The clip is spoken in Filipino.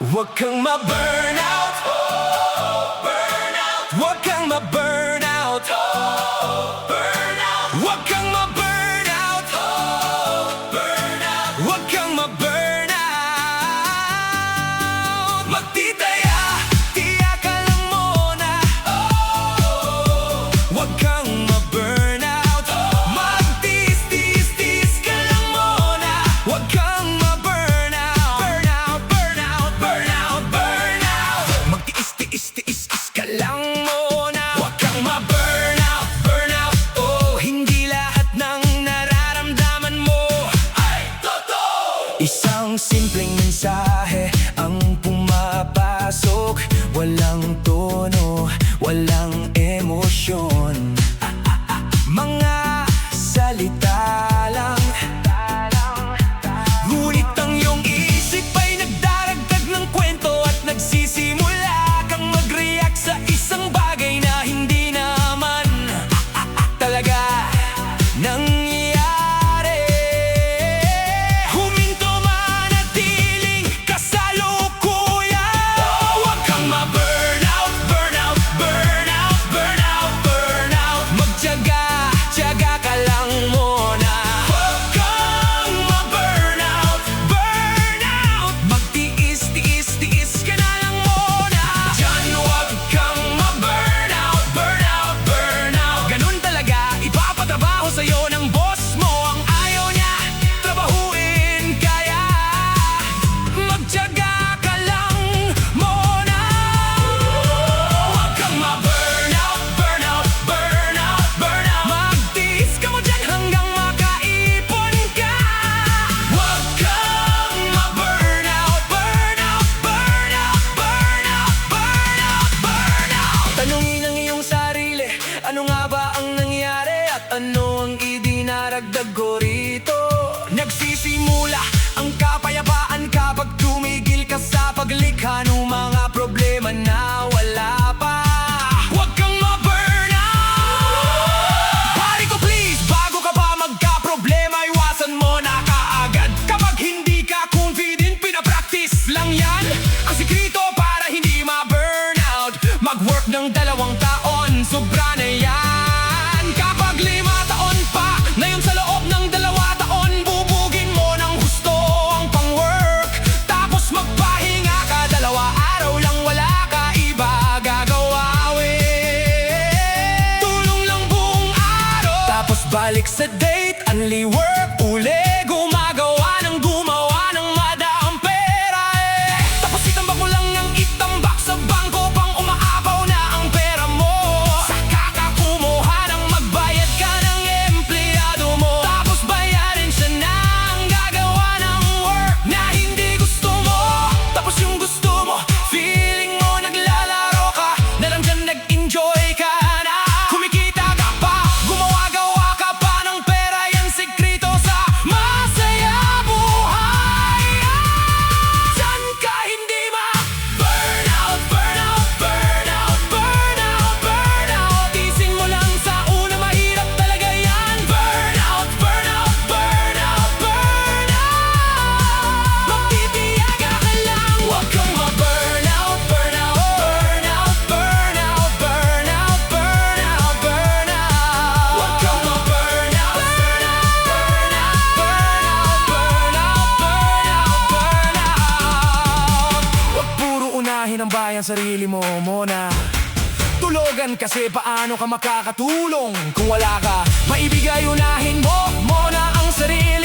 Huwag kang ma-burnout, burnout. Huwag kang ma-burnout, burnout. Huwag kang ma-burnout, burnout. Huwag kang ma-burnout. Magtitaya, tiyak ka lang muna. Huwag kang ma-burnout. Magtiis-tiis-tiis ka lang muna. Huwag kang ma-burnout. Burnout, burnout, burnout, burnout. Magtiis-tiis-tiis ka lang muna. Huwag kang ma-burnout, burnout. Oh, hindi lahat ng nararamdaman mo ay totoo. Isang simpleng mensahe ang pumapasok. Walang tono, walang emosyon. Mga salita lang. Ngunit ang iyong isip ay nagdaragdag ng kwento at nagsisimula kang mag-react sa isang bagay na hindi naman talaga nangyayari. Huminto, manatiling kasalukuyan. Huwag kang ma-burnout, burnout, burnout, burnout, burnout. Magtiyaga, tiyaga ka lang muna. Huwag kang ma-burnout, burnout. Magtiis-tiis-tiis ka na lang muna. Diyan huwag kang ma-burnout, burnout, burnout. Ganun talaga, ipapatrabaho sa'yo ng boss mo ang ayaw niya trabahuin. Kaya magtiyaga ka lang muna. Huwag kang ma-burnout, burnout, burnout, burnout. Magtiis ka mo dyan hanggang makaipon ka. Huwag kang ma-burnout, burnout, burnout, burnout, burnout, burnout. Tanungin ang iyong sarili, ano nga ba ang nangyari at ano ang idinaragdag ko rito? Nagsisimula ang kapayapaan kapag tumigil ka sa paglikha ng mga problema na wala pa. Huwag kang ma-burnout. Pare ko please, bago ka pa magka-problema, iwasan mo na kaagad. Kapag hindi ka confident, pinapractice lang yan. Ang sikrito para hindi ma-burnout, mag-work ng 2 taon, sobra na yan. Kapag 5 taon pa, na yun sa loob ng 2 taon, bubugin mo ng gusto ang pang-work. Tapos magpahinga ka, 2 araw lang wala ka iba gagawa, tulong lang buong araw. Tapos balik sa date, only work, uli gumagawa ng madaming pera. Tapos itambak mo lang ang itambak sa bangko pang umaapaw na ang pera mo. Saka ka kumuha ng magbayad ka ng empleyado mo. Tapos bayarin siya ng gagawa ng work na hindi gusto mo. Tapos yung gusto mo, feeling mo naglalaro ka, na lang dyan nag-enjoy ka na. Kumikita ka pa, gumawa-gawa ka pa ng pera, yan sikrito sa masaya buhay. Diyan ka hindi ma-burnout, burnout, burnout, burnout, burnout. Tiisin mo lang sa una, mahirap talaga yan. Burnout, burnout, burnout, burnout. Magtitiyaga ka lang. Huwag kang ma-burnout, burnout, burnout, burnout, burnout, burnout, burnout. Huwag kang ma-burnout, burnout, burnout, burnout, burnout, burnout. Huwag puro unahin ang bayan, sarili mo muna. Tulogan kasi paano ka makakatulong kung wala ka maibigay. Unahin mo muna ang sarili